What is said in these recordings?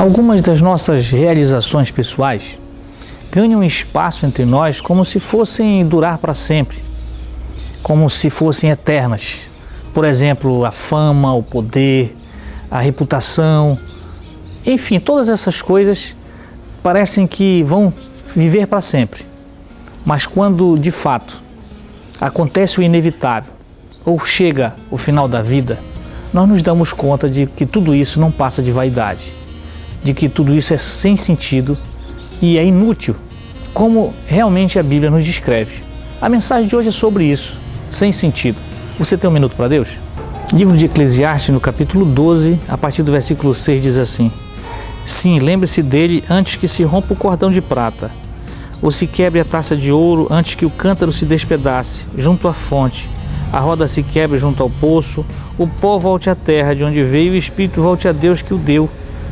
Algumas das nossas realizações pessoais ganham espaço entre nós como se fossem durar para sempre, como se fossem eternas. Por exemplo, a fama, o poder, a reputação, enfim, todas essas coisas parecem que vão viver para sempre. Mas quando, de fato, acontece o inevitável, ou chega o final da vida, nós nos damos conta de que tudo isso não passa de vaidade, de que tudo isso é sem sentido e é inútil, como realmente a Bíblia nos descreve. A mensagem de hoje é sobre isso, sem sentido. Você tem um minuto para Deus? Livro de Eclesiastes, no capítulo 12, a partir do versículo 6, diz assim: Sim, lembre-se dele antes que se rompa o cordão de prata, ou se quebre a taça de ouro antes que o cântaro se despedace junto à fonte, a roda se quebre junto ao poço, o pó volte à terra de onde veio e o espírito volte a Deus que o deu.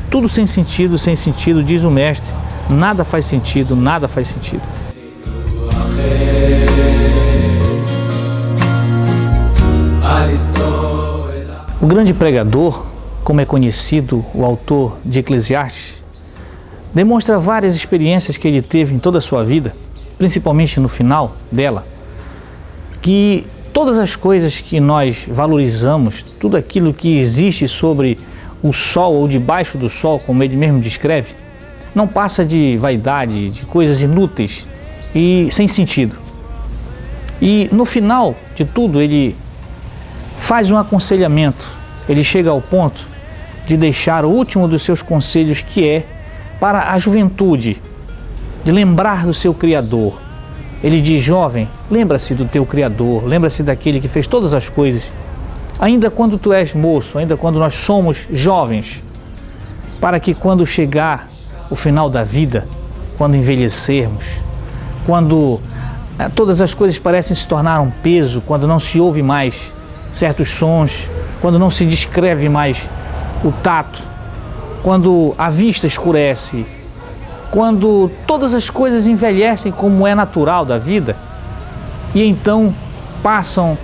Tudo sem sentido, diz o mestre. Nada faz sentido, nada faz sentido. O grande pregador, como é conhecido o autor de Eclesiastes, demonstra várias experiências que ele teve em toda a sua vida, principalmente no final dela, que todas as coisas que nós valorizamos, tudo aquilo que existe sobre o sol ou debaixo do sol, como ele mesmo descreve, não passa de vaidade, de coisas inúteis e sem sentido. E no final de tudo ele faz um aconselhamento, ele chega ao ponto de deixar o último dos seus conselhos, que é para a juventude, de lembrar do seu Criador. Ele diz: jovem, lembra-se do teu Criador, lembra-se daquele que fez todas as coisas. Ainda quando tu és moço, ainda quando nós somos jovens, para que quando chegar o final da vida, quando envelhecermos, quando todas as coisas parecem se tornar um peso, quando não se ouve mais certos sons, quando não se descreve mais o tato, quando a vista escurece, quando todas as coisas envelhecem como é natural da vida, e então passam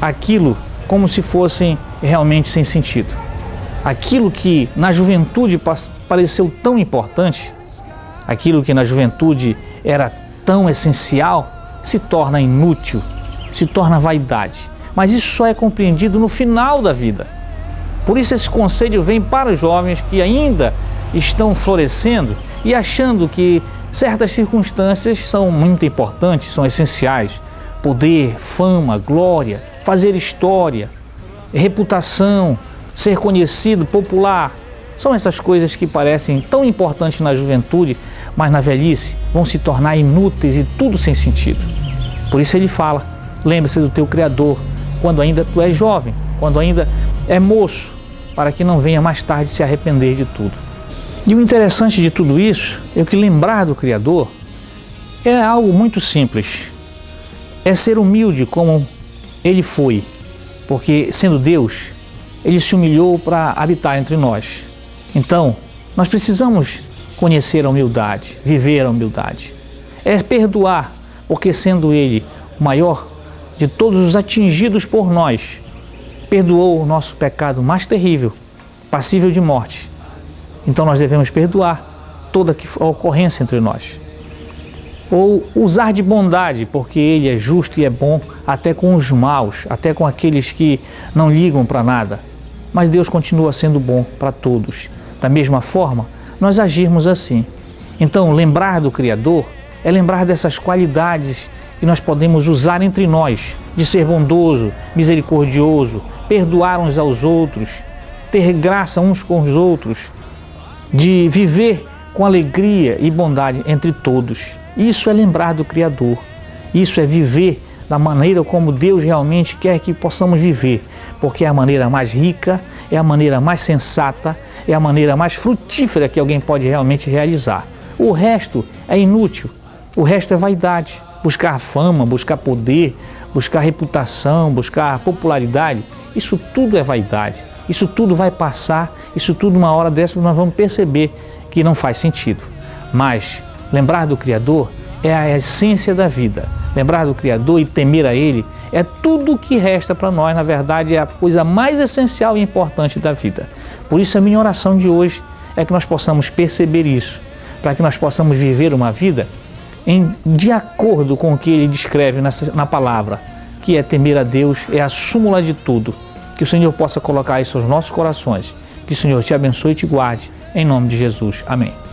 aquilo como se fossem realmente sem sentido. Aquilo que na juventude pareceu tão importante, aquilo que na juventude era tão essencial, se torna inútil, se torna vaidade. Mas isso só é compreendido no final da vida. Por isso esse conselho vem para os jovens que ainda estão florescendo e achando que certas circunstâncias são muito importantes, são essenciais. Poder, fama, glória, fazer história, reputação, ser conhecido, popular. São essas coisas que parecem tão importantes na juventude, mas na velhice vão se tornar inúteis e tudo sem sentido. Por isso ele fala: lembre-se do teu Criador quando ainda tu és jovem, quando ainda é moço, para que não venha mais tarde se arrepender de tudo. E o interessante de tudo isso é que lembrar do Criador é algo muito simples. É ser humilde como ele foi, porque sendo Deus, ele se humilhou para habitar entre nós. Então, nós precisamos conhecer a humildade, viver a humildade. É perdoar, porque sendo ele o maior de todos os atingidos por nós, perdoou o nosso pecado mais terrível, passível de morte. Então nós devemos perdoar toda a ocorrência entre nós. Ou usar de bondade, porque ele é justo e é bom até com os maus, até com aqueles que não ligam para nada. Mas Deus continua sendo bom para todos. Da mesma forma, nós agirmos assim. Então, lembrar do Criador é lembrar dessas qualidades que nós podemos usar entre nós, de ser bondoso, misericordioso, perdoar uns aos outros, ter graça uns com os outros, de viver com alegria e bondade entre todos. Isso é lembrar do Criador. Isso é viver da maneira como Deus realmente quer que possamos viver, porque é a maneira mais rica, é a maneira mais sensata, é a maneira mais frutífera que alguém pode realmente realizar. O resto é inútil, o resto é vaidade. Buscar fama, buscar poder, buscar reputação, buscar popularidade, isso tudo é vaidade. Isso tudo vai passar, isso tudo uma hora dessa nós vamos perceber que não faz sentido. Mas lembrar do Criador é a essência da vida. Lembrar do Criador e temer a Ele é tudo o que resta para nós, na verdade é a coisa mais essencial e importante da vida. Por isso a minha oração de hoje é que nós possamos perceber isso, para que nós possamos viver uma vida de acordo com o que Ele descreve na palavra, que é temer a Deus, é a súmula de tudo. Que o Senhor possa colocar isso aos nossos corações. Que o Senhor te abençoe e te guarde. Em nome de Jesus. Amém.